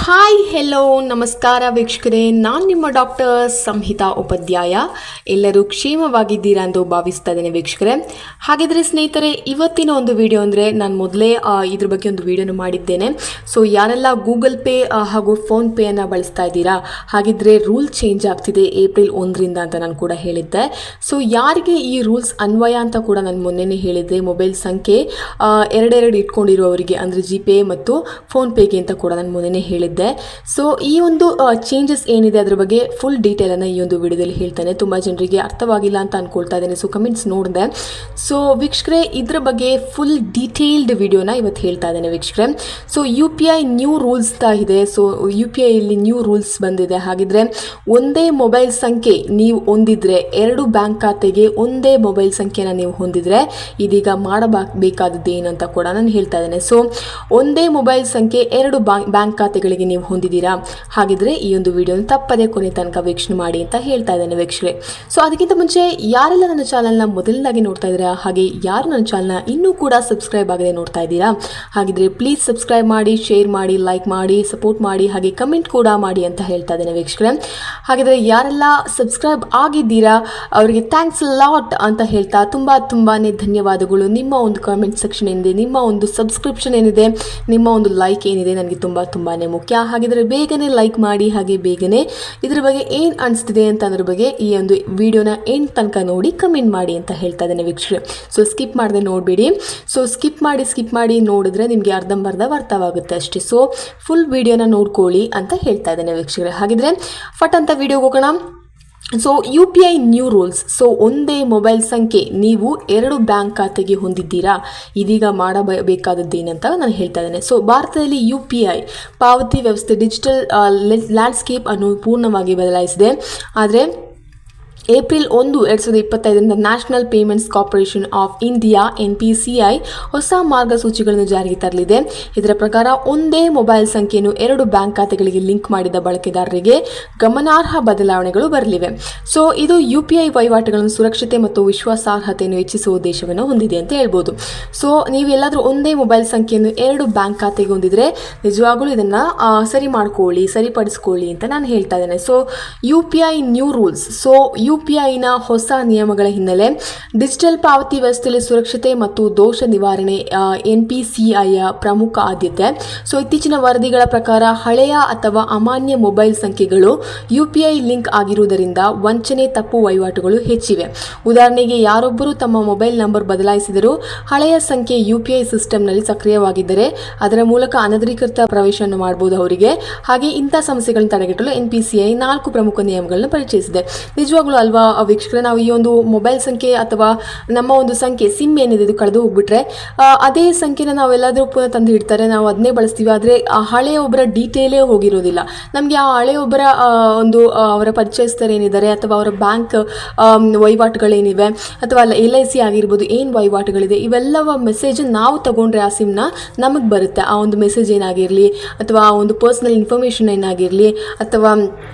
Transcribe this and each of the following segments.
Hi hello ನಮಸ್ಕಾರ ವೀಕ್ಷಕರೇ, ನಾನು ನಿಮ್ಮ ಡಾಕ್ಟರ್ ಸಂಹಿತಾ ಉಪಾಧ್ಯಾಯ. ಎಲ್ಲರೂ ಕ್ಷೇಮವಾಗಿದ್ದೀರಾ ಎಂದು ಭಾವಿಸ್ತಾ ಇದ್ದೇನೆ ವೀಕ್ಷಕರೇ. ಹಾಗಿದ್ರೆ ಸ್ನೇಹಿತರೆ, ಇವತ್ತಿನ ಒಂದು ವಿಡಿಯೋ ಅಂದರೆ ನಾನು ಮೊದಲೇ ಇದ್ರ ಬಗ್ಗೆ ಒಂದು ವಿಡಿಯೋನ ಮಾಡಿದ್ದೇನೆ. ಸೊ ಯಾರೆಲ್ಲ ಗೂಗಲ್ ಪೇ ಹಾಗೂ ಫೋನ್ ಪೇಯನ್ನು ಬಳಸ್ತಾ ಇದ್ದೀರಾ, ಹಾಗಿದ್ರೆ ರೂಲ್ ಚೇಂಜ್ ಆಗ್ತಿದೆ ಏಪ್ರಿಲ್ 1ರಿಂದ ಅಂತ ನಾನು ಕೂಡ ಹೇಳಿದ್ದೆ. ಸೊ ಯಾರಿಗೆ ಈ ರೂಲ್ಸ್ ಅನ್ವಯ ಅಂತ ಕೂಡ ನಾನು ಮೊನ್ನೆನೇ ಹೇಳಿದ್ದೆ. ಮೊಬೈಲ್ ಸಂಖ್ಯೆ ಎರಡೆರಡು ಇಟ್ಕೊಂಡಿರುವವರಿಗೆ, ಅಂದರೆ ಜಿ ಪೇ ಮತ್ತು ಫೋನ್ ಪೇಗೆ ಅಂತ ಕೂಡ ನಾನು ಮೊನ್ನೆನೇ ಹೇಳಿದ್ದೆ. ಸೊ ಈ ಒಂದು ಚೇಂಜಸ್ ಏನಿದೆ ಅದರ ಬಗ್ಗೆ ಫುಲ್ ಡೀಟೇಲನ್ನು ಈ ಒಂದು ವಿಡಿಯೋದಲ್ಲಿ ಹೇಳ್ತಾನೆ. ತುಂಬ ಜನರಿಗೆ ಅರ್ಥವಾಗಿಲ್ಲ ಅಂತ ಅನ್ಕೊಳ್ತಾ ಇದ್ದೇನೆ. ಸೊ ಕಮೆಂಟ್ಸ್ ನೋಡಿದೆ. ಸೊ ವೀಕ್ಷಕರೇ, ಇದ್ರ ಬಗ್ಗೆ ಫುಲ್ ಡೀಟೇಲ್ಡ್ ವಿಡಿಯೋನ ಇವತ್ತು ಹೇಳ್ತಾ ಇದ್ದೇನೆ ವೀಕ್ಷಕರೇ. So U P I new rules ಇದೆ. ಸೊ ಯು ಪಿ ಐಲಿ ನ್ಯೂ ರೂಲ್ಸ್ ಬಂದಿದೆ. ಹಾಗಿದ್ರೆ ಒಂದೇ ಮೊಬೈಲ್ ಸಂಖ್ಯೆ ನೀವು ಹೊಂದಿದ್ರೆ, ಎರಡು ಬ್ಯಾಂಕ್ ಖಾತೆಗೆ ಒಂದೇ ಮೊಬೈಲ್ ಸಂಖ್ಯೆನ ನೀವು ಹೊಂದಿದ್ರೆ ಇದೀಗ ಮಾಡಬೇಕಾದದ್ದು ಏನಂತ ಕೂಡ ನಾನು ಹೇಳ್ತಾ ಇದ್ದೇನೆ. ಸೊ ಒಂದೇ ಮೊಬೈಲ್ ಸಂಖ್ಯೆ ಎರಡು ಬ್ಯಾಂಕ್ ಖಾತೆಗಳಿಗೆ ನೀವು ಹೊಂದಿದ್ದೀರಾ, ಹಾಗಿದ್ರೆ ಈ ಒಂದು ವಿಡಿಯೋನ ತಪ್ಪದೇ ಕೊನೆ ತನಕ ವೀಕ್ಷಣೆ ಮಾಡಿ ಅಂತ ಹೇಳ್ತಾ ಇದ್ದೇನೆ ವೀಕ್ಷಕರೇ. ಸೊ ಅದಕ್ಕಿಂತ ಮುಂಚೆ ಯಾರೆಲ್ಲ ನನ್ನ ಚಾನಲ್ನ ಮೊದಲನಾಗಿ ನೋಡ್ತಾ ಇದ್ದೀರಾ, ಹಾಗೆ ಯಾರು ನನ್ನ ಚಾನಲ್ನ ಇನ್ನೂ ಕೂಡ ಸಬ್ಸ್ಕ್ರೈಬ್ ಆಗದೆ ನೋಡ್ತಾ ಇದ್ದೀರಾ, ಹಾಗಿದ್ರೆ ಪ್ಲೀಸ್ ಸಬ್ಸ್ಕ್ರೈಬ್ ಮಾಡಿ, ಶೇರ್ ಮಾಡಿ, ಲೈಕ್ ಮಾಡಿ, ಸಪೋರ್ಟ್ ಮಾಡಿ, ಹಾಗೆ ಕಮೆಂಟ್ ಕೂಡ ಮಾಡಿ ಅಂತ ಹೇಳ್ತಾ ಇದ್ದೇನೆ ವೀಕ್ಷಕರೇ. ಹಾಗಿದ್ರೆ ಯಾರೆಲ್ಲ ಸಬ್ಸ್ಕ್ರೈಬ್ ಆಗಿದ್ದೀರಾ ಅವರಿಗೆ ಥ್ಯಾಂಕ್ಸ್ ಲಾಟ್ ಅಂತ ಹೇಳ್ತಾ ತುಂಬಾನೇ ಧನ್ಯವಾದಗಳು. ನಿಮ್ಮ ಒಂದು ಕಾಮೆಂಟ್ ಸೆಕ್ಷನ್ ಏನಿದೆ, ನಿಮ್ಮ ಒಂದು ಸಬ್ಸ್ಕ್ರಿಪ್ಷನ್ ಏನಿದೆ, ನಿಮ್ಮ ಒಂದು ಲೈಕ್ ಏನಿದೆ ನನಗೆ ತುಂಬಾನೇ ಮುಖ್ಯ. ಹಾಗಿದ್ರೆ ಬೇಗನೆ ಲೈಕ್ ಮಾಡಿ, ಹಾಗೆ ಬೇಗನೆ ಇದ್ರ ಬಗ್ಗೆ ಏನು ಅನಿಸ್ತಿದೆ ಅಂತ ಅದ್ರ ಬಗ್ಗೆ ಈ ಒಂದು ವಿಡಿಯೋನ ಏನು ತನಕ ನೋಡಿ ಕಮೆಂಟ್ ಮಾಡಿ ಅಂತ ಹೇಳ್ತಾ ಇದ್ದೇನೆ ವೀಕ್ಷಕರೇ. ಸೊ ಸ್ಕಿಪ್ ಮಾಡದೆ ನೋಡಬೇಡಿ. ಸೊ ಸ್ಕಿಪ್ ಮಾಡಿ ನೋಡಿದ್ರೆ ನಿಮಗೆ ಅರ್ಧಂಬರ್ಧ ಅರ್ಥವಾಗುತ್ತೆ ಅಷ್ಟೇ. ಸೊ ಫುಲ್ ವಿಡಿಯೋನ ನೋಡ್ಕೊಳ್ಳಿ ಅಂತ ಹೇಳ್ತಾ ಇದ್ದೇನೆ ವೀಕ್ಷಕರೇ. ಹಾಗಿದ್ರೆ ಫಟ್ ಅಂತ ವಿಡಿಯೋಗೆ ಹೋಗೋಣ. So U P I new rules. So ಒಂದೇ ಮೊಬೈಲ್ ಸಂಖ್ಯೆ ನೀವು ಎರಡು ಬ್ಯಾಂಕ್ ಖಾತೆಗೆ ಹೊಂದಿದ್ದೀರಾ, ಇದೀಗ ಮಾಡಬೇಕಾದದ್ದು ಏನಂತ ನಾನು ಹೇಳ್ತಾ ಇದ್ದೇನೆ. ಸೊ ಭಾರತದಲ್ಲಿ ಯು ಪಿ ಐ ಪಾವತಿ ವ್ಯವಸ್ಥೆ ಡಿಜಿಟಲ್ ಲ್ಯಾಂಡ್ಸ್ಕೇಪ್ ಅನ್ನು ಪೂರ್ಣವಾಗಿ ಬದಲಾಯಿಸಿದೆ. ಆದರೆ April 1, 2025 national payments corporation of India NPCI ಹೊಸ ಮಾರ್ಗಸೂಚಿಗಳನ್ನು ಜಾರಿಗೆ ತರಲಿದೆ. ಇದರ ಪ್ರಕಾರ ಒಂದೇ ಮೊಬೈಲ್ ಸಂಖ್ಯೆಯನ್ನು ಎರಡು ಬ್ಯಾಂಕ್ ಖಾತೆಗಳಿಗೆ ಲಿಂಕ್ ಮಾಡಿದ ಬಳಕೆದಾರರಿಗೆ ಗಮನಾರ್ಹ ಬದಲಾವಣೆಗಳು ಬರಲಿವೆ. ಸೊ ಇದು ಯು ಪಿ ಐ ವಹಿವಾಟುಗಳನ್ನು ಸುರಕ್ಷತೆ ಮತ್ತು ವಿಶ್ವಾಸಾರ್ಹತೆಯನ್ನು ಹೆಚ್ಚಿಸುವ ಉದ್ದೇಶವನ್ನು ಹೊಂದಿದೆ ಅಂತ ಹೇಳ್ಬೋದು. ಸೊ ನೀವೆಲ್ಲಾದರೂ ಒಂದೇ ಮೊಬೈಲ್ ಸಂಖ್ಯೆಯನ್ನು ಎರಡು ಬ್ಯಾಂಕ್ ಖಾತೆಗೆ ಹೊಂದಿದ್ರೆ ನಿಜವಾಗ್ಲೂ ಇದನ್ನು ಸರಿಪಡಿಸ್ಕೊಳ್ಳಿ ಅಂತ ನಾನು ಹೇಳ್ತಾ ಇದ್ದೇನೆ. So U P I new rules. So U P ಐನ ಹೊಸ ನಿಯಮಗಳ ಹಿನ್ನೆಲೆ ಡಿಜಿಟಲ್ ಪಾವತಿ ವ್ಯವಸ್ಥೆಯಲ್ಲಿ ಸುರಕ್ಷತೆ ಮತ್ತು ದೋಷ ನಿವಾರಣೆ NPCIಯ ಪ್ರಮುಖ ಆದ್ಯತೆ. ಸೊ ಇತ್ತೀಚಿನ ವರದಿಗಳ ಪ್ರಕಾರ ಹಳೆಯ ಅಥವಾ ಅಮಾನ್ಯ ಮೊಬೈಲ್ ಸಂಖ್ಯೆಗಳು ಯು ಪಿ ಐ ಲಿಂಕ್ ಆಗಿರುವುದರಿಂದ ವಂಚನೆ, ತಪ್ಪು ವಹಿವಾಟುಗಳು ಹೆಚ್ಚಿವೆ. ಉದಾಹರಣೆಗೆ, ಯಾರೊಬ್ಬರು ತಮ್ಮ ಮೊಬೈಲ್ ನಂಬರ್ ಬದಲಾಯಿಸಿದರೂ ಹಳೆಯ ಸಂಖ್ಯೆ ಯು ಪಿ ಐ ಸಿಸ್ಟಮ್ನಲ್ಲಿ ಸಕ್ರಿಯವಾಗಿದ್ದರೆ ಅದರ ಮೂಲಕ ಅನಧಿಕೃತ ಪ್ರವೇಶವನ್ನು ಮಾಡಬಹುದು ಅವರಿಗೆ. ಹಾಗೆ ಇಂಥ ಸಮಸ್ಯೆಗಳನ್ನು ತಡೆಗಟ್ಟಲು NPCI 4 ಪ್ರಮುಖ ನಿಯಮಗಳನ್ನು ಪರಿಚಯಿಸಿದೆ. ನಿಜವಾಗ್ಲೂ ಅಲ್ವಾ ವೀಕ್ಷಕರೇ, ನಾವು ಈ ಒಂದು ಮೊಬೈಲ್ ಸಂಖ್ಯೆ ಅಥವಾ ನಮ್ಮ ಒಂದು ಸಂಖ್ಯೆ ಸಿಮ್ ಏನಿದೆ ಇದು ಕಳೆದು ಹೋಗ್ಬಿಟ್ರೆ ಅದೇ ಸಂಖ್ಯೆನ ನಾವೆಲ್ಲಾದರೂ ಪುನಃ ತಂದು ಇಡ್ತಾರೆ, ನಾವು ಅದನ್ನೇ ಬಳಸ್ತೀವಿ. ಆದರೆ ಆ ಹಳೆಯೊಬ್ಬರ ಡೀಟೇಲೇ ಹೋಗಿರೋದಿಲ್ಲ. ನಮಗೆ ಆ ಹಳೆಯೊಬ್ಬರ ಒಂದು ಅವರ ಪರಿಚಯಸ್ಥರು ಏನಿದ್ದಾರೆ ಅಥವಾ ಅವರ ಬ್ಯಾಂಕ್ ವಹಿವಾಟುಗಳೇನಿವೆ ಅಥವಾ LIC ಆಗಿರ್ಬೋದು, ಏನು ವಹಿವಾಟುಗಳಿದೆ ಇವೆಲ್ಲವ ಮೆಸೇಜ್ ನಾವು ತಗೊಂಡ್ರೆ ಆ ಸಿಮ್ನ ನಮಗೆ ಬರುತ್ತೆ. ಆ ಒಂದು ಮೆಸೇಜ್ ಏನಾಗಿರಲಿ ಅಥವಾ ಆ ಒಂದು ಪರ್ಸನಲ್ ಇನ್ಫಾರ್ಮೇಷನ್ ಏನಾಗಿರಲಿ ಅಥವಾ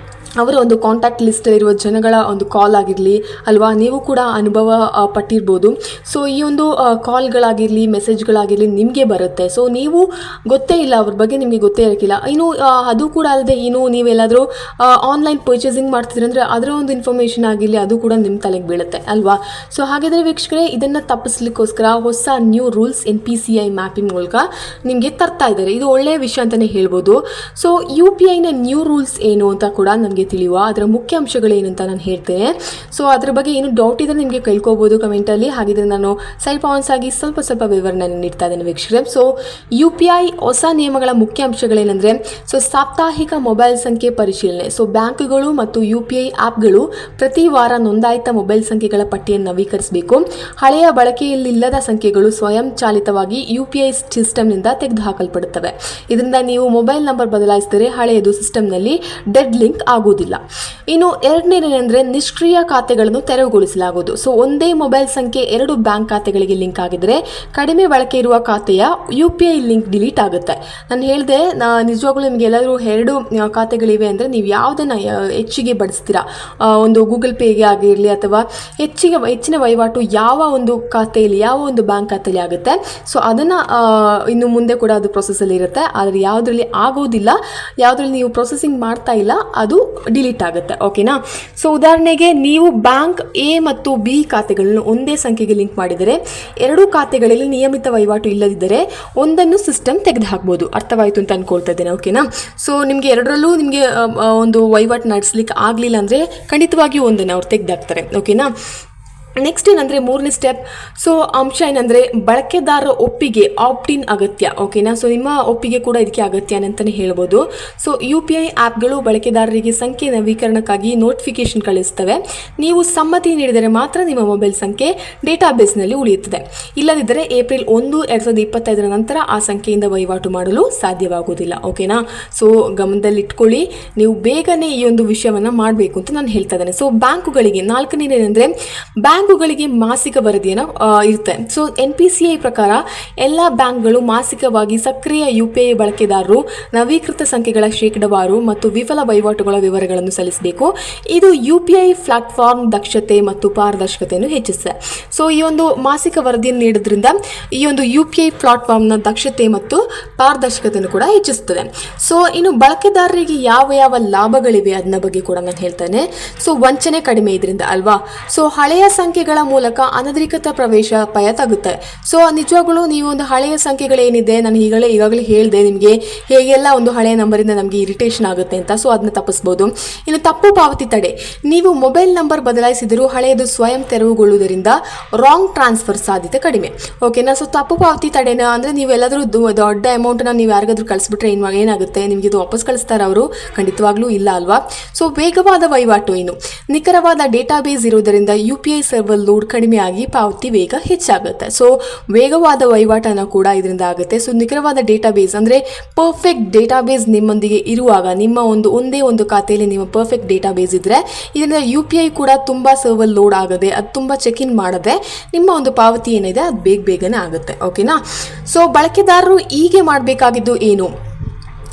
ಅವರ ಒಂದು ಕಾಂಟ್ಯಾಕ್ಟ್ ಲಿಸ್ಟಲ್ಲಿರುವ ಜನಗಳ ಒಂದು ಕಾಲ್ ಆಗಿರಲಿ ಅಲ್ವಾ, ನೀವು ಕೂಡ ಅನುಭವ ಪಟ್ಟಿರ್ಬೋದು. ಸೊ ಈ ಒಂದು ಕಾಲ್ಗಳಾಗಿರಲಿ ಮೆಸೇಜ್ಗಳಾಗಿರಲಿ ನಿಮಗೆ ಬರುತ್ತೆ. ಸೊ ನೀವು ಗೊತ್ತೇ ಇಲ್ಲ, ಅವ್ರ ಬಗ್ಗೆ ನಿಮಗೆ ಗೊತ್ತೇ ಇರೋಕ್ಕಿಲ್ಲ. ಇನ್ನು ಅದು ಕೂಡ ಅಲ್ಲದೆ, ಇನ್ನು ನೀವೆಲ್ಲಾದರೂ ಆನ್ಲೈನ್ ಪರ್ಚೇಸಿಂಗ್ ಮಾಡ್ತಿದ್ರೆ ಅಂದರೆ ಅದರ ಒಂದು ಇನ್ಫಾರ್ಮೇಷನ್ ಆಗಿರಲಿ ಅದು ಕೂಡ ನಿಮ್ಮ ತಲೆಗೆ ಬೀಳುತ್ತೆ ಅಲ್ವಾ. ಸೊ ಹಾಗಾದರೆ ವೀಕ್ಷಕರೇ, ಇದನ್ನು ತಪ್ಪಿಸ್ಲಿಕ್ಕೋಸ್ಕರ ಹೊಸ ನ್ಯೂ ರೂಲ್ಸ್ NPCI ಮ್ಯಾಪಿಂಗ್ ಮೂಲಕ ನಿಮಗೆ ತರ್ತಾ ಇದ್ದಾರೆ. ಇದು ಒಳ್ಳೆಯ ವಿಷಯ ಅಂತಲೇ ಹೇಳ್ಬೋದು. ಸೊ ಯು ಪಿ ಐನ ನ್ಯೂ ರೂಲ್ಸ್ ಏನು ಅಂತ ಕೂಡ ನಮಗೆ ತಿಳಿಯುವ ಅದರ ಮುಖ್ಯ ಅಂಶಗಳೇನಂತ ನಾನು ಹೇಳ್ತೇನೆ. ಸೊ ಅದ್ರ ಬಗ್ಗೆ ಏನು ಡೌಟ್ ಇದ್ರೆ ನಿಮಗೆ ಕೇಳ್ಕೋಬಹುದು ಕಮೆಂಟಲ್ಲಿ. ಹಾಗಿದ್ರೆ ನಾನು ಸೈಡ್ ಪಾಯಿಂಟ್ಸ್ ಆಗಿ ಸ್ವಲ್ಪ ವಿವರಣೆ ನೀಡ್ತಾ ಇದ್ದೇನೆ ವೀಕ್ಷಕರೇ. ಸೊ ಯು ಪಿ ಐ ಹೊಸ ನಿಯಮಗಳ ಮುಖ್ಯ ಅಂಶಗಳೇನೆಂದರೆ, ಸೊ ಸಾಪ್ತಾಹಿಕ ಮೊಬೈಲ್ ಸಂಖ್ಯೆ ಪರಿಶೀಲನೆ. ಸೊ ಬ್ಯಾಂಕ್ಗಳು ಮತ್ತು ಯು ಪಿ ಐ ಆ್ಯಪ್ಗಳು ಪ್ರತಿ ವಾರ ನೋಂದಾಯಿತ ಮೊಬೈಲ್ ಸಂಖ್ಯೆಗಳ ಪಟ್ಟಿಯನ್ನು ನವೀಕರಿಸಬೇಕು. ಹಳೆಯ ಬಳಕೆಯಲ್ಲಿಲ್ಲದ ಸಂಖ್ಯೆಗಳು ಸ್ವಯಂ ಚಾಲಿತವಾಗಿ ಯು ಪಿ ಐ ಸಿಸ್ಟಮ್ನಿಂದ ತೆಗೆದುಹಾಕಲ್ಪಡುತ್ತವೆ. ಇದರಿಂದ ನೀವು ಮೊಬೈಲ್ ನಂಬರ್ ಬದಲಾಯಿಸಿದರೆ ಹಳೆಯದು ಸಿಸ್ಟಮ್ನಲ್ಲಿ ಡೆಡ್ ಲಿಂಕ್ ಆಗುವುದಿಲ್ಲ. ಆಗುವುದಿಲ್ಲ. ಇನ್ನು ಎರಡನೇದೇನೆಂದರೆ ನಿಷ್ಕ್ರಿಯ ಖಾತೆಗಳನ್ನು ತೆರವುಗೊಳಿಸಲಾಗುವುದು. ಸೊ ಒಂದೇ ಮೊಬೈಲ್ ಸಂಖ್ಯೆ 2 ಬ್ಯಾಂಕ್ ಖಾತೆಗಳಿಗೆ ಲಿಂಕ್ ಆಗಿದ್ದರೆ ಕಡಿಮೆ ಬಳಕೆ ಇರುವ ಖಾತೆಯ UPI ಲಿಂಕ್ ಡಿಲೀಟ್ ಆಗುತ್ತೆ. ನಾನು ಹೇಳಿದೆ, ನಿಜವಾಗ್ಲೂ ನಿಮಗೆ ಎಲ್ಲಾದರೂ 2 ಖಾತೆಗಳಿವೆ ಅಂದರೆ ನೀವು ಯಾವುದನ್ನು ಹೆಚ್ಚಿಗೆ ಬಳಸ್ತೀರಾ, ಒಂದು ಗೂಗಲ್ ಪೇಗೆ ಆಗಿರಲಿ ಅಥವಾ ಹೆಚ್ಚಿನ ವಹಿವಾಟು ಯಾವ ಒಂದು ಖಾತೆಯಲ್ಲಿ, ಯಾವ ಒಂದು ಬ್ಯಾಂಕ್ ಖಾತೆಯಲ್ಲಿ ಆಗುತ್ತೆ, ಸೊ ಅದನ್ನು ಇನ್ನು ಮುಂದೆ ಕೂಡ ಅದು ಪ್ರೊಸೆಸಲ್ಲಿ ಇರುತ್ತೆ. ಆದರೆ ಯಾವುದರಲ್ಲಿ ಆಗೋದಿಲ್ಲ, ಯಾವುದರಲ್ಲಿ ನೀವು ಪ್ರೊಸೆಸಿಂಗ್ ಮಾಡ್ತಾ ಇಲ್ಲ, ಅದು ಡಿಲೀಟ್ ಆಗುತ್ತೆ. ಓಕೆನಾ? ಸೊ ಉದಾಹರಣೆಗೆ ನೀವು ಬ್ಯಾಂಕ್ A ಮತ್ತು B ಖಾತೆಗಳನ್ನು ಒಂದೇ ಸಂಖ್ಯೆಗೆ ಲಿಂಕ್ ಮಾಡಿದರೆ 2 ಖಾತೆಗಳಲ್ಲಿ ನಿಯಮಿತ ವಹಿವಾಟು ಇಲ್ಲದಿದ್ದರೆ ಒಂದನ್ನು ಸಿಸ್ಟಮ್ ತೆಗೆದು ಹಾಕ್ಬೋದು. ಅರ್ಥವಾಯಿತು ಅಂತ ಅನ್ಕೊಳ್ತಾ ಇದ್ದೇನೆ. ಓಕೆನಾ? ಸೊ ನಿಮಗೆ ಎರಡರಲ್ಲೂ ನಿಮಗೆ ಒಂದು ವಹಿವಾಟು ನಡೆಸಲಿಕ್ಕೆ ಆಗಲಿಲ್ಲ ಅಂದರೆ ಖಂಡಿತವಾಗಿಯೂ ಒಂದನ್ನು ಅವ್ರು ತೆಗೆದಾಕ್ತಾರೆ. ಓಕೆನಾ? ನೆಕ್ಸ್ಟ್ ಏನಂದರೆ 3ನೇ ಸ್ಟೆಪ್. ಸೊ ಅಂಶ ಏನಂದರೆ ಬಳಕೆದಾರರ ಒಪ್ಪಿಗೆ, ಆಪ್ಟಿನ್ ಅಗತ್ಯ. ಓಕೆನಾ? ಸೊ ನಿಮ್ಮ ಒಪ್ಪಿಗೆ ಕೂಡ ಇದಕ್ಕೆ ಅಗತ್ಯ ಅಂತಲೇ ಹೇಳ್ಬೋದು. ಸೊ UPI ಆ್ಯಪ್ಗಳು ಬಳಕೆದಾರರಿಗೆ ಸಂಖ್ಯೆ ನವೀಕರಣಕ್ಕಾಗಿ ನೋಟಿಫಿಕೇಶನ್ ಕಳಿಸ್ತವೆ. ನೀವು ಸಮ್ಮತಿ ನೀಡಿದರೆ ಮಾತ್ರ ನಿಮ್ಮ ಮೊಬೈಲ್ ಸಂಖ್ಯೆ ಡೇಟಾಬೇಸ್ನಲ್ಲಿ ಉಳಿಯುತ್ತದೆ. ಇಲ್ಲದಿದ್ದರೆ ಏಪ್ರಿಲ್ 1, 2025 ನಂತರ ಆ ಸಂಖ್ಯೆಯಿಂದ ವಹಿವಾಟು ಮಾಡಲು ಸಾಧ್ಯವಾಗುವುದಿಲ್ಲ. ಓಕೆನಾ? ಸೊ ಗಮನದಲ್ಲಿಟ್ಕೊಳ್ಳಿ, ನೀವು ಬೇಗನೆ ಈ ಒಂದು ವಿಷಯವನ್ನು ಮಾಡಬೇಕು ಅಂತ ನಾನು ಹೇಳ್ತಾ ಇದ್ದೇನೆ. ಸೊ ಬ್ಯಾಂಕುಗಳಿಗೆ 4ನೇದೇನೆಂದರೆ ಬ್ಯಾಂಕುಗಳಿಗೆ ಮಾಸಿಕ ವರದಿಯನ್ನು ಇರುತ್ತೆ. ಸೊ NPCI ಪ್ರಕಾರ ಎಲ್ಲ ಬ್ಯಾಂಕ್ಗಳು ಮಾಸಿಕವಾಗಿ ಸಕ್ರಿಯ UPI ಬಳಕೆದಾರರು, ನವೀಕೃತ ಸಂಖ್ಯೆಗಳ ಶೇಕಡಾವಾರು ಮತ್ತು ವಿಫಲ ವಹಿವಾಟುಗಳ ವಿವರಗಳನ್ನು ಸಲ್ಲಿಸಬೇಕು. ಇದು UPI ಪ್ಲಾಟ್ಫಾರ್ಮ್ ದಕ್ಷತೆ ಮತ್ತು ಪಾರದರ್ಶಕತೆಯನ್ನು ಹೆಚ್ಚಿಸುತ್ತೆ. ಸೊ ಈ ಒಂದು ಮಾಸಿಕ ವರದಿಯನ್ನು ನೀಡೋದ್ರಿಂದ ಈ ಒಂದು UPI ಪ್ಲಾಟ್ಫಾರ್ಮ್ನ ದಕ್ಷತೆ ಮತ್ತು ಪಾರದರ್ಶಕತೆಯನ್ನು ಕೂಡ ಹೆಚ್ಚಿಸುತ್ತದೆ. ಸೊ ಇನ್ನು ಬಳಕೆದಾರರಿಗೆ ಯಾವ ಲಾಭಗಳಿವೆ ಅದನ್ನ ಬಗ್ಗೆ ಕೂಡ ನಾನು ಹೇಳ್ತೇನೆ. ಸೊ ವಂಚನೆ ಕಡಿಮೆ ಇದರಿಂದ ಅಲ್ವಾ. ಸೊ ಹಳೆಯ ಸಂಖ್ಯೆಗಳ ಮೂಲಕ ಅನಧಿಕೃತ ಪ್ರವೇಶ ಅಪಾಯ ತಗುತ್ತೆ. ಸೊ ನಿಜವಾಗ್ಲೂ ನೀವು ಒಂದು ಹಳೆಯ ಸಂಖ್ಯೆಗಳೇನಿದೆ, ನಾನು ಈಗಾಗಲೇ ಹೇಳಿದೆ ನಿಮಗೆ ಹೇಗೆಲ್ಲ ಒಂದು ಹಳೆಯ ನಂಬರಿಂದ ನಮಗೆ ಇರಿಟೇಷನ್ ಆಗುತ್ತೆ ಅಂತ. ಸೊ ಅದನ್ನ ತಪ್ಪಿಸ್ಬೋದು. ಇನ್ನು ತಪ್ಪು ಪಾವತಿ ತಡೆ. ನೀವು ಮೊಬೈಲ್ ನಂಬರ್ ಬದಲಾಯಿಸಿದರೂ ಹಳೆಯದು ಸ್ವಯಂ ತೆರವುಗೊಳ್ಳುವುದರಿಂದ ರಾಂಗ್ ಟ್ರಾನ್ಸ್ಫರ್ ಸಾಧ್ಯತೆ ಕಡಿಮೆ. ಓಕೆನಾ? ಸೊ ತಪ್ಪು ಪಾವತಿ ತಡೆನ ಅಂದರೆ ನೀವು ಎಲ್ಲಾದರೂ ದೊಡ್ಡ ಅಮೌಂಟನ್ನು ನೀವು ಯಾರಿಗಾದ್ರೂ ಕಳಿಸ್ಬಿಟ್ರೆ ಏನಾಗುತ್ತೆ, ನಿಮಗೆ ಇದು ವಾಪಸ್ ಕಳಿಸ್ತಾರೆ ಅವರು? ಖಂಡಿತವಾಗ್ಲೂ ಇಲ್ಲ ಅಲ್ವಾ. ಸೊ ವೇಗವಾದ ವಹಿವಾಟು ಏನು, ನಿಖರವಾದ ಡೇಟಾಬೇಸ್ ಇರುವುದರಿಂದ UPI ಸರ್ವರ್ ಲೋಡ್ ಕಡಿಮೆ ಆಗಿ ಪಾವತಿ ವೇಗ ಹೆಚ್ಚಾಗುತ್ತೆ. ಸೊ ವೇಗವಾದ ವಹಿವಾಟನ್ನು ಕೂಡ ಇದರಿಂದ ಆಗುತ್ತೆ. ಸೊ ನಿಖರವಾದ ಡೇಟಾಬೇಸ್ ಅಂದರೆ ಪರ್ಫೆಕ್ಟ್ ಡೇಟಾಬೇಸ್ ನಿಮ್ಮೊಂದಿಗೆ ಇರುವಾಗ, ನಿಮ್ಮ ಒಂದೇ ಒಂದು ಖಾತೆಯಲ್ಲಿ ನಿಮ್ಮ ಪರ್ಫೆಕ್ಟ್ ಡೇಟಾಬೇಸ್ ಇದ್ದರೆ ಇದರಿಂದ UPI ಕೂಡ ತುಂಬ ಸರ್ವರ್ ಲೋಡ್ ಆಗದೆ, ಅದು ತುಂಬ ಚೆಕ್ ಇನ್ ಮಾಡದೆ ನಿಮ್ಮ ಒಂದು ಪಾವತಿ ಏನಿದೆ ಅದು ಬೇಗನೆ ಆಗುತ್ತೆ. ಓಕೆನಾ? ಸೊ ಬಳಕೆದಾರರು ಹೀಗೆ ಮಾಡಬೇಕಾಗಿದ್ದು ಏನು,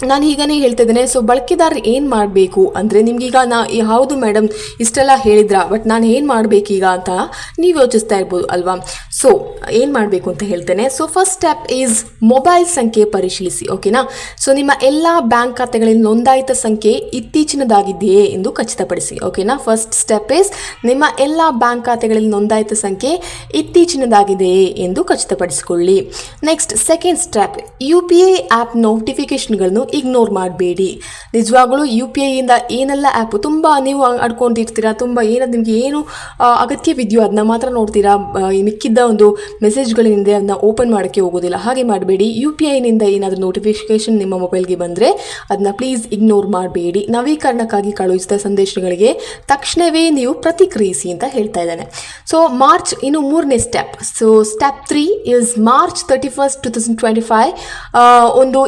ನಾನು ಈಗನೇ ಹೇಳ್ತಾ ಇದ್ದೇನೆ. ಸೊ ಬಳಕೆದಾರರು ಏನು ಮಾಡಬೇಕು ಅಂದರೆ, ನಿಮ್ಗೀಗ ಹೌದು ಮೇಡಮ್ ಇಷ್ಟೆಲ್ಲ ಹೇಳಿದ್ರಾ, ಬಟ್ ನಾನು ಏನು ಮಾಡಬೇಕೀಗ ಅಂತ ನೀವು ಯೋಚಿಸ್ತಾ ಇರ್ಬೋದು ಅಲ್ವಾ. ಸೊ ಏನು ಮಾಡಬೇಕು ಅಂತ ಹೇಳ್ತೇನೆ. So first step is mobile ಸಂಖ್ಯೆ ಪರಿಶೀಲಿಸಿ. ಓಕೆನಾ? ಸೊ ನಿಮ್ಮ ಎಲ್ಲ ಬ್ಯಾಂಕ್ ಖಾತೆಗಳಲ್ಲಿ ನೋಂದಾಯಿತ ಸಂಖ್ಯೆ ಇತ್ತೀಚಿನದಾಗಿದೆಯೇ ಎಂದು ಖಚಿತಪಡಿಸಿ. ಓಕೆನಾ? ಫಸ್ಟ್ ಸ್ಟೆಪ್ ಈಸ್ ನಿಮ್ಮ ಎಲ್ಲ ಬ್ಯಾಂಕ್ ಖಾತೆಗಳಲ್ಲಿ ನೋಂದಾಯಿತ ಸಂಖ್ಯೆ ಇತ್ತೀಚಿನದಾಗಿದೆಯೇ ಎಂದು ಖಚಿತಪಡಿಸಿಕೊಳ್ಳಿ. Next second step, UPI app ನೋಟಿಫಿಕೇಶನ್ಗಳನ್ನು ಇಗ್ನೋರ್ ಮಾಡಬೇಡಿ. ನಿಜವಾಗ್ಲೂ UPI ಇಂದ ಏನೆಲ್ಲ ಆ್ಯಪ್ ತುಂಬ ನೀವು ಅಡ್ಕೊಂಡಿರ್ತೀರಾ, ತುಂಬ ನಿಮಗೆ ಏನು ಅಗತ್ಯವಿದೆಯೋ ಅದನ್ನ ಮಾತ್ರ ನೋಡ್ತೀರಾ, ಮಿಕ್ಕಿದ್ದ ಒಂದು ಮೆಸೇಜ್ಗಳಿಂದ ಅದನ್ನ ಓಪನ್ ಮಾಡೋಕ್ಕೆ ಹೋಗೋದಿಲ್ಲ. ಹಾಗೆ ಮಾಡಬೇಡಿ. UPIನಿಂದ ಏನಾದರೂ ನೋಟಿಫಿಕೇಶನ್ ನಿಮ್ಮ ಮೊಬೈಲ್ಗೆ ಬಂದರೆ ಅದನ್ನ ಪ್ಲೀಸ್ ಇಗ್ನೋರ್ ಮಾಡಬೇಡಿ. ನವೀಕರಣಕ್ಕಾಗಿ ಕಳುಹಿಸಿದ ಸಂದೇಶಗಳಿಗೆ ತಕ್ಷಣವೇ ನೀವು ಪ್ರತಿಕ್ರಿಯಿಸಿ ಅಂತ ಹೇಳ್ತಾ ಇದ್ದಾನೆ. ಸೊ ಮಾರ್ಚ್ ಇನ್ನು 3ನೇ step. So step 3 is March 31, 2025 ಒಂದು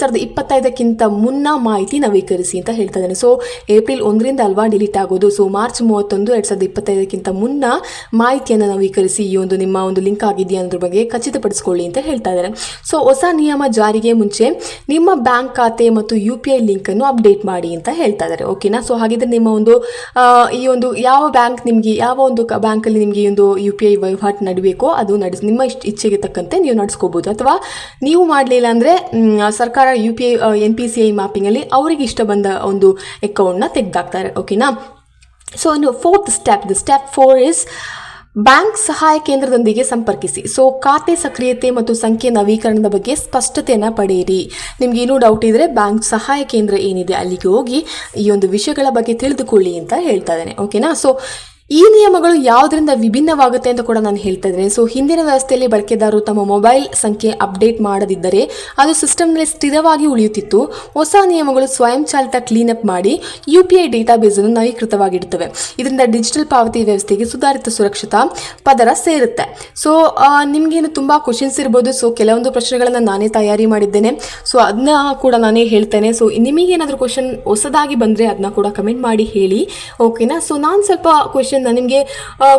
2025ಕ್ಕಿಂತ ಮುನ್ನ ಮಾಹಿತಿ ನವೀಕರಿಸಿ ಅಂತ ಹೇಳ್ತಾ ಇದ್ದಾನೆ. ಸೊ ಏಪ್ರಿಲ್ 1ರಿಂದ ಅಲ್ವಾ ಡಿಲೀಟ್ ಆಗೋದು. ಸೊ ಮಾರ್ಚ್ 31, 2025ಕ್ಕಿಂತ ಮುನ್ನ ಮಾಹಿತಿಯನ್ನು ನವೀಕರಿಸಿ ಈ ಒಂದು ನಿಮ್ಮ ಒಂದು ಲಿಂಕ್ ಆಗಿದೆಯಾ ಅನ್ನೋದ್ರ ಬಗ್ಗೆ ಖಚಿತಪಡಿಸಿಕೊಳ್ಳಿ ಅಂತ ಹೇಳ್ತಾ ಇದ್ದಾರೆ. ಸೊ ಹೊಸ ನಿಯಮ ಜಾರಿಗೆ ಮುಂಚೆ ನಿಮ್ಮ ಬ್ಯಾಂಕ್ ಖಾತೆ ಮತ್ತು UPI ಲಿಂಕನ್ನು ಅಪ್ಡೇಟ್ ಮಾಡಿ ಅಂತ ಹೇಳ್ತಾ ಇದ್ದಾರೆ. ಓಕೆನಾ? ಸೊ ಹಾಗಿದ್ರೆ ನಿಮ್ಮ ಒಂದು ಈ ಒಂದು ಯಾವ ಬ್ಯಾಂಕ್ ನಿಮಗೆ, ಯಾವ ಒಂದು ಬ್ಯಾಂಕಲ್ಲಿ ನಿಮಗೆ ಈ ಒಂದು UPI ವಹಿವಾಟು ನಡೀಬೇಕೋ ಅದು ನಿಮ್ಮ ಇಚ್ಛೆಗೆ ತಕ್ಕಂತೆ ನೀವು ನಡೆಸ್ಕೋಬೋದು. ಅಥವಾ ನೀವು ಮಾಡಲಿಲ್ಲ ಅಂದರೆ ಸರ್ಕಾರ UPI NPCI ಮ್ಯಾಪಿಂಗಲ್ಲಿ ಅವರಿಗೆ ಇಷ್ಟ ಬಂದ ಒಂದು ಅಕೌಂಟ್ನ ತೆಗೆದಾಕ್ತಾರೆ. ಓಕೆನಾ? ಸೊ ಇನ್ನು fourth step, the step 4 is bank ಸಹಾಯ ಕೇಂದ್ರದೊಂದಿಗೆ ಸಂಪರ್ಕಿಸಿ. ಸೊ ಖಾತೆ ಸಕ್ರಿಯತೆ ಮತ್ತು ಸಂಖ್ಯೆ ನವೀಕರಣದ ಬಗ್ಗೆ ಸ್ಪಷ್ಟತೆಯನ್ನು ಪಡೆಯಿರಿ. ನಿಮ್ಗೆ ಏನೂ ಡೌಟ್ ಇದ್ದರೆ ಬ್ಯಾಂಕ್ ಸಹಾಯ ಕೇಂದ್ರ ಏನಿದೆ ಅಲ್ಲಿಗೆ ಹೋಗಿ ಈ ಒಂದು ವಿಷಯಗಳ ಬಗ್ಗೆ ತಿಳಿದುಕೊಳ್ಳಿ ಅಂತ ಹೇಳ್ತಾ ಇದ್ದೇನೆ. ಓಕೆನಾ? ಸೊ ಈ ನಿಯಮಗಳು ಯಾವುದರಿಂದ ವಿಭಿನ್ನವಾಗುತ್ತೆ ಅಂತ ಕೂಡ ನಾನು ಹೇಳ್ತಾ ಇದ್ದೇನೆ. ಸೊ ಹಿಂದಿನ ವ್ಯವಸ್ಥೆಯಲ್ಲಿ ಬಳಕೆದಾರರು ತಮ್ಮ ಮೊಬೈಲ್ ಸಂಖ್ಯೆ ಅಪ್ಡೇಟ್ ಮಾಡದಿದ್ದರೆ ಅದು ಸಿಸ್ಟಮ್ನಲ್ಲಿ ಸ್ಥಿರವಾಗಿ ಉಳಿಯುತ್ತಿತ್ತು. ಹೊಸ ನಿಯಮಗಳು ಸ್ವಯಂಚಾಲಿತ ಕ್ಲೀನಪ್ ಮಾಡಿ UPI ಡೇಟಾಬೇಸ್ ಅನ್ನು ನವೀಕೃತವಾಗಿಡುತ್ತವೆ. ಇದರಿಂದ ಡಿಜಿಟಲ್ ಪಾವತಿ ವ್ಯವಸ್ಥೆಗೆ ಸುಧಾರಿತ ಸುರಕ್ಷತಾ ಪದರ ಸೇರುತ್ತೆ. ಸೊ ನಿಮಗೇನು ತುಂಬ ಕ್ವಶನ್ಸ್ ಇರ್ಬೋದು. ಸೊ ಕೆಲವೊಂದು ಪ್ರಶ್ನೆಗಳನ್ನು ನಾನೇ ತಯಾರಿ ಮಾಡಿದ್ದೇನೆ. ಸೊ ಅದನ್ನ ಕೂಡ ನಾನೇ ಹೇಳ್ತೇನೆ. ಸೊ ನಿಮಗೇನಾದರೂ ಕ್ವಶನ್ ಹೊಸದಾಗಿ ಬಂದರೆ ಅದನ್ನ ಕೂಡ ಕಮೆಂಟ್ ಮಾಡಿ ಹೇಳಿ, ಓಕೆನಾ. ಸೊ ನಾನು ಸ್ವಲ್ಪ ಕ್ವಶನ್ ನಿಮಗೆ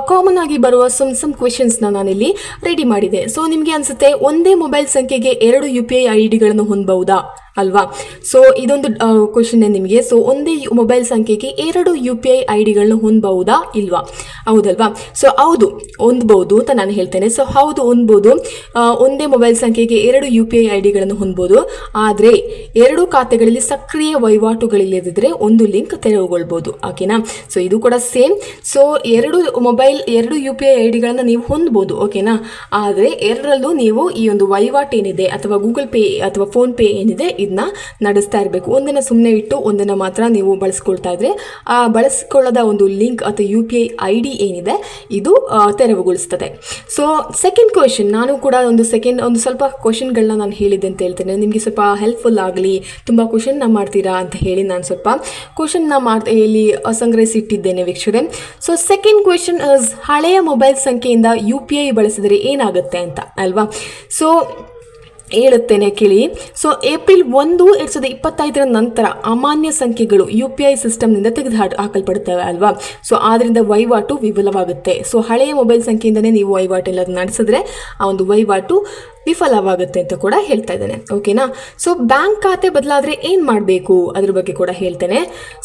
ಕಾಮನ್ ಆಗಿ ಬರುವ ಸಮ್ ಕ್ವೆಶನ್ಸ್ನ ನಾನಿಲ್ಲಿ ರೆಡಿ ಮಾಡಿದೆ. ಸೊ ನಿಮಗೆ ಅನಿಸುತ್ತೆ ಒಂದೇ ಮೊಬೈಲ್ ಸಂಖ್ಯೆಗೆ 2 UPI ಐಡಿಗಳನ್ನು ಹೊಂದಬಹುದಾ ಅಲ್ವಾ. ಸೊ ಇದೊಂದು ಕ್ವಶನ್ ನಿಮಗೆ. ಸೊ ಒಂದೇ ಮೊಬೈಲ್ ಸಂಖ್ಯೆಗೆ 2 UPI ಐಡಿಗಳನ್ನ ಹೊಂದಬಹುದಾ ಇಲ್ವಾ, ಹೌದಲ್ವಾ. ಸೊ ಹೌದು ಹೊಂದಬಹುದು ಅಂತ ನಾನು ಹೇಳ್ತೇನೆ. ಸೊ ಹೌದು ಹೊಂದಬಹುದು. ಒಂದೇ ಮೊಬೈಲ್ ಸಂಖ್ಯೆಗೆ 2 UPI ಐಡಿಗಳನ್ನು ಹೊಂದಬಹುದು. ಆದರೆ 2 ಖಾತೆಗಳಲ್ಲಿ ಸಕ್ರಿಯ ವಹಿವಾಟುಗಳಿಲ್ಲದಿದ್ದರೆ ಒಂದು ಲಿಂಕ್ ತೆರವುಗೊಳ್ಬಹುದು, ಓಕೆನಾ. ಸೊ ಇದು ಕೂಡ ಸೇಮ್. ಸೊ 2 UPI ಐಡಿಗಳನ್ನ ನೀವು ಹೊಂದಬಹುದು, ಓಕೆನಾ. ಆದರೆ ಎರಡರಲ್ಲೂ ನೀವು ಈ ಒಂದು ವಹಿವಾಟು ಏನಿದೆ ಅಥವಾ ಗೂಗಲ್ ಪೇ ಅಥವಾ ಫೋನ್ ಪೇ ಏನಿದೆ ಇದನ್ನ ನಡೆಸ್ತಾ ಇರಬೇಕು. ಒಂದನ್ನು ಸುಮ್ಮನೆ ಇಟ್ಟು ಒಂದನ್ನು ಮಾತ್ರ ನೀವು ಬಳಸ್ಕೊಳ್ತಾ ಇದ್ರೆ ಆ ಬಳಸ್ಕೊಳ್ಳೋದ ಒಂದು ಲಿಂಕ್ ಅಥವಾ UPI ID ಏನಿದೆ ಇದು ತೆರವುಗೊಳಿಸ್ತದೆ. ಸೊ ಸೆಕೆಂಡ್ ಕ್ವೆಶನ್, ನಾನು ಕೂಡ ಒಂದು ಸ್ವಲ್ಪ ಕ್ವೆಶನ್ಗಳನ್ನ ನಾನು ಹೇಳಿದ್ದೆ ಅಂತ ಹೇಳ್ತೇನೆ. ನಿಮಗೆ ಸ್ವಲ್ಪ ಹೆಲ್ಪ್ಫುಲ್ ಆಗಲಿ, ತುಂಬ ಕ್ವೆಶನ್ನ ಮಾಡ್ತೀರಾ ಅಂತ ಹೇಳಿ ನಾನು ಸ್ವಲ್ಪ ಕ್ವೆಶನ್ನ ಇಲ್ಲಿ ಸಂಗ್ರಹಿಸಿಟ್ಟಿದ್ದೇನೆ ವೀಕ್ಷಕರೇ. ಸೊ ಸೆಕೆಂಡ್ ಕ್ವೆಶನ್ ಇಸ್, ಹಳೆಯ ಮೊಬೈಲ್ ಸಂಖ್ಯೆಯಿಂದ UPI ಬಳಸಿದರೆ ಏನಾಗುತ್ತೆ ಅಂತ ಅಲ್ವಾ. ಸೊ ಹೇಳುತ್ತೇನೆ ಕೇಳಿ. ಸೊ ಏಪ್ರಿಲ್ 1, 2025 ನಂತರ ಅಮಾನ್ಯ ಸಂಖ್ಯೆಗಳು UPI ಸಿಸ್ಟಮ್ನಿಂದ ತೆಗೆದು ಹಾಕಲ್ಪಡುತ್ತವೆ ಅಲ್ವಾ. ಸೊ ಆದ್ದರಿಂದ ವಹಿವಾಟು ವಿಫಲವಾಗುತ್ತೆ. ಸೊ ಹಳೆಯ ಮೊಬೈಲ್ ಸಂಖ್ಯೆಯಿಂದನೇ ನೀವು ವಹಿವಾಟು ಎಲ್ಲ ನಡೆಸಿದ್ರೆ ಆ ಒಂದು ವಹಿವಾಟು ವಿಫಲವಾಗುತ್ತೆ ಅಂತ ಕೂಡ ಹೇಳ್ತಾ ಇದ್ದೇನೆ, ಓಕೆನಾ. ಸೊ ಬ್ಯಾಂಕ್ ಖಾತೆ ಬದಲಾದರೆ ಏನು ಮಾಡಬೇಕು ಅದ್ರ ಬಗ್ಗೆ ಕೂಡ ಹೇಳ್ತೇನೆ.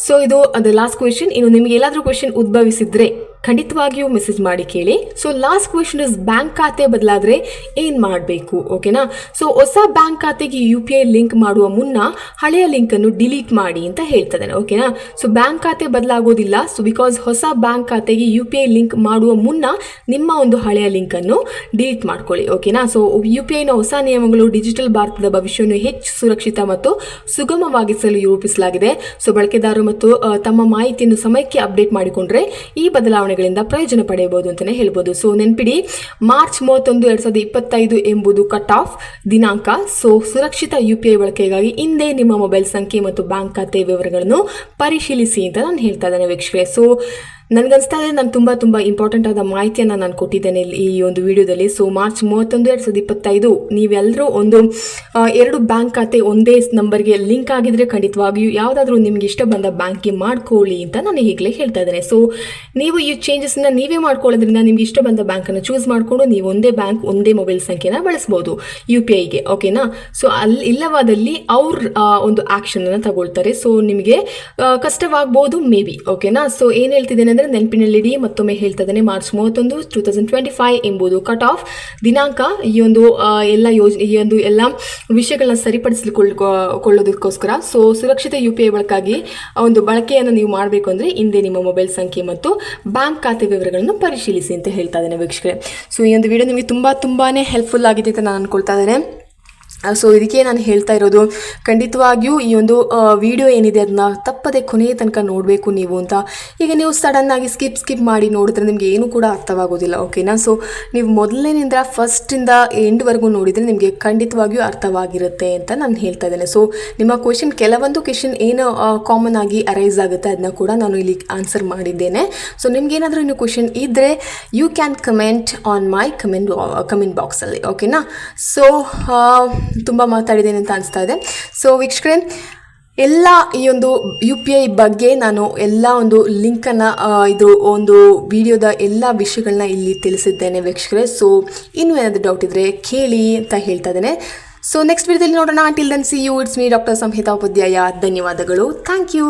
ಸೊ ಇದು ಅದು ಲಾಸ್ಟ್ ಕ್ವೆಶನ್. ಇನ್ನು ನಿಮಗೆ ಎಲ್ಲಾದರೂ ಕ್ವೆಶನ್ ಉದ್ಭವಿಸಿದ್ರೆ ಖಂಡಿತವಾಗಿಯೂ ಮೆಸೇಜ್ ಮಾಡಿ ಕೇಳಿ. So last question is, bank ಖಾತೆ ಬದಲಾದರೆ ಏನು ಮಾಡಬೇಕು, ಓಕೆನಾ. ಸೊ ಹೊಸ ಬ್ಯಾಂಕ್ ಖಾತೆಗೆ UPI ಲಿಂಕ್ ಮಾಡುವ ಮುನ್ನ ಹಳೆಯ ಲಿಂಕನ್ನು ಡಿಲೀಟ್ ಮಾಡಿ ಅಂತ ಹೇಳ್ತಾ ಇದ್ದೇನೆ, ಓಕೆನಾ. ಸೊ ಬ್ಯಾಂಕ್ ಖಾತೆ ಬದಲಾಗೋದಿಲ್ಲ. ಸೊ ಬಿಕಾಸ್ ಹೊಸ ಬ್ಯಾಂಕ್ ಖಾತೆಗೆ UPI ಲಿಂಕ್ ಮಾಡುವ ಮುನ್ನ ನಿಮ್ಮ ಒಂದು ಹಳೆಯ ಲಿಂಕನ್ನು ಡಿಲೀಟ್ ಮಾಡ್ಕೊಳ್ಳಿ, ಓಕೆನಾ. ಸೊ UPIನ ಹೊಸ ನಿಯಮಗಳು ಡಿಜಿಟಲ್ ಭಾರತದ ಭವಿಷ್ಯವನ್ನು ಹೆಚ್ಚು ಸುರಕ್ಷಿತ ಮತ್ತು ಸುಗಮವಾಗಿಸಲು ರೂಪಿಸಲಾಗಿದೆ. ಸೊ ಬಳಕೆದಾರರು ಮತ್ತು ತಮ್ಮ ಮಾಹಿತಿಯನ್ನು ಸಮಯಕ್ಕೆ ಅಪ್ಡೇಟ್ ಮಾಡಿಕೊಂಡ್ರೆ ಈ ಬದಲಾವಣೆಗಳಿಂದ ಪ್ರಯೋಜನ ಪಡೆಯಬಹುದು ಅಂತಲೇ ಹೇಳ್ಬೋದು. ಸೊ ನೆನಪಿಡಿ, ಮಾರ್ಚ್ 31, 2025 ಎಂಬುದು ಕಟ್ ಆಫ್ ದಿನಾಂಕ. ಸೊ ಸುರಕ್ಷಿತ UPI ಬಳಕೆಗಾಗಿ ಹಿಂದೆ ನಿಮ್ಮ ಮೊಬೈಲ್ ಸಂಖ್ಯೆ ಮತ್ತು ಬ್ಯಾಂಕ್ ಖಾತೆ ವಿವರಗಳನ್ನು ಪರಿಶೀಲಿಸಿ ಅಂತ ನಾನು ಹೇಳ್ತಾ ಇದ್ದೇನೆ ವೀಕ್ಷಕರೇ. ಸೊ ನನಗನ್ನಿಸ್ತಾ ಇದೆ ನಾನು ತುಂಬ ಇಂಪಾರ್ಟೆಂಟ್ ಆದ ಮಾಹಿತಿಯನ್ನು ನಾನು ಕೊಟ್ಟಿದ್ದೇನೆ ಈ ಒಂದು ವಿಡಿಯೋದಲ್ಲಿ. ಸೊ ಮಾರ್ಚ್ 31, 2025 ನೀವೆಲ್ಲರೂ ಒಂದು 2 ಬ್ಯಾಂಕ್ ಖಾತೆ ಒಂದೇ ನಂಬರ್ಗೆ ಲಿಂಕ್ ಆಗಿದ್ರೆ ಖಂಡಿತವಾಗಿಯೂ ಯಾವುದಾದ್ರೂ ನಿಮ್ಗೆ ಇಷ್ಟ ಬಂದ ಬ್ಯಾಂಕ್ಗೆ ಮಾಡ್ಕೊಳ್ಳಿ ಅಂತ ನಾನು ಈಗಲೇ ಹೇಳ್ತಾ ಇದ್ದೇನೆ. ಸೊ ನೀವು ಈ ಚೇಂಜಸ್ನ ನೀವೇ ಮಾಡ್ಕೊಳ್ಳೋದ್ರಿಂದ ನಿಮ್ಗೆ ಇಷ್ಟ ಬಂದ ಬ್ಯಾಂಕನ್ನು ಚೂಸ್ ಮಾಡಿಕೊಂಡು ನೀವು ಒಂದೇ ಬ್ಯಾಂಕ್ ಒಂದೇ ಮೊಬೈಲ್ ಸಂಖ್ಯೆನ ಬಳಸ್ಬೋದು UPIಗೆ, ಓಕೆನಾ. ಸೊ ಇಲ್ಲವಾದಲ್ಲಿ ಅವ್ರ ಒಂದು ಆ್ಯಕ್ಷನನ್ನು ತಗೊಳ್ತಾರೆ. ಸೊ ನಿಮಗೆ ಕಷ್ಟವಾಗ್ಬೋದು ಮೇ ಬಿ, ಓಕೆನಾ. ಸೊ ಏನು ಹೇಳ್ತಿದ್ದೇನೆ ಅಂದರೆ ನೆನಪಿನಲ್ಲಿಡಿ, ಮತ್ತೊಮ್ಮೆ ಹೇಳ್ತಾ ಇದ್ದೇನೆ, ಮಾರ್ಚ್ 31, 2025 ಎಂಬುದು ಕಟ್ ಆಫ್ ದಿನಾಂಕ. ಈ ಒಂದು ಎಲ್ಲ ವಿಷಯಗಳನ್ನ ಸರಿಪಡಿಸಿಕೊಳ್ಳೋದಕ್ಕೋಸ್ಕರ. ಸೊ ಸುರಕ್ಷಿತ UPI ಬಳಕೆಗಾಗಿ ಒಂದು ಬಳಕೆಯನ್ನು ನೀವು ಮಾಡಬೇಕು ಅಂದರೆ ಹಿಂದೆ ನಿಮ್ಮ ಮೊಬೈಲ್ ಸಂಖ್ಯೆ ಮತ್ತು ಬ್ಯಾಂಕ್ ಖಾತೆ ವಿವರಗಳನ್ನು ಪರಿಶೀಲಿಸಿ ಅಂತ ಹೇಳ್ತಾ ಇದ್ದೇನೆ ವೀಕ್ಷಕರೇ. ಸೊ ಈ ಒಂದು ವಿಡಿಯೋ ನಿಮಗೆ ತುಂಬಾ ಹೆಲ್ಪ್ಫುಲ್ ಆಗಿದೆ ಅಂತ ನಾನು ಅನ್ಕೊಳ್ತಾ ಇದ್ದೇನೆ. ಸೊ ಇದಕ್ಕೆ ನಾನು ಹೇಳ್ತಾ ಇರೋದು, ಖಂಡಿತವಾಗಿಯೂ ಈ ಒಂದು ವಿಡಿಯೋ ಏನಿದೆ ಅದನ್ನ ತಪ್ಪದೆ ಕೊನೆಯ ತನಕ ನೋಡಬೇಕು ನೀವು ಅಂತ. ಈಗ ನೀವು ಸಡನ್ನಾಗಿ ಸ್ಕಿಪ್ ಮಾಡಿ ನೋಡಿದ್ರೆ ನಿಮಗೆ ಏನು ಕೂಡ ಅರ್ಥವಾಗೋದಿಲ್ಲ, ಓಕೆನಾ. ಸೊ ನೀವು ಮೊದಲನೇನಿಂದ ಫಸ್ಟಿಂದ ಎಂಡ್ವರೆಗೂ ನೋಡಿದರೆ ನಿಮಗೆ ಖಂಡಿತವಾಗಿಯೂ ಅರ್ಥವಾಗಿರುತ್ತೆ ಅಂತ ನಾನು ಹೇಳ್ತಾ ಇದ್ದೇನೆ. ಸೊ ನಿಮ್ಮ ಕೆಲವೊಂದು ಕ್ವೆಶನ್ ಏನು ಕಾಮನ್ ಆಗಿ ಅರೈಸ್ ಆಗುತ್ತೆ ಅದನ್ನ ಕೂಡ ನಾನು ಇಲ್ಲಿ ಆನ್ಸರ್ ಮಾಡಿದ್ದೇನೆ. ಸೊ ನಿಮ್ಗೇನಾದರೂ ಇನ್ನು ಕ್ವೆಶನ್ ಇದ್ದರೆ you can comment on my comment ಬಾಕ್ಸಲ್ಲಿ, ಓಕೆನಾ. ಸೊ ತುಂಬ ಮಾತಾಡಿದ್ದೇನೆ ಅಂತ ಅನಿಸ್ತಾ ಇದೆ. ಸೊ ವೀಕ್ಷಕರೇ, ಎಲ್ಲ ಈ ಒಂದು UPI ಬಗ್ಗೆ ನಾನು ಎಲ್ಲ ಒಂದು ಲಿಂಕನ್ನು ಇದು ಒಂದು ವಿಡಿಯೋದ ಎಲ್ಲ ವಿಷಯಗಳನ್ನ ಇಲ್ಲಿ ತಿಳಿಸಿದ್ದೇನೆ ವೀಕ್ಷಕರೇ. ಸೊ ಇನ್ನೂ ಏನಾದರೂ ಡೌಟ್ ಇದ್ದರೆ ಕೇಳಿ ಅಂತ ಹೇಳ್ತಾ ಇದ್ದೇನೆ. ಸೊ ನೆಕ್ಸ್ಟ್ ವಿಡಿಯೋದಲ್ಲಿ ನೋಡೋಣ. Until then see you, it's me doctor Samhita Upadhyaya. ಧನ್ಯವಾದಗಳು. Thank you.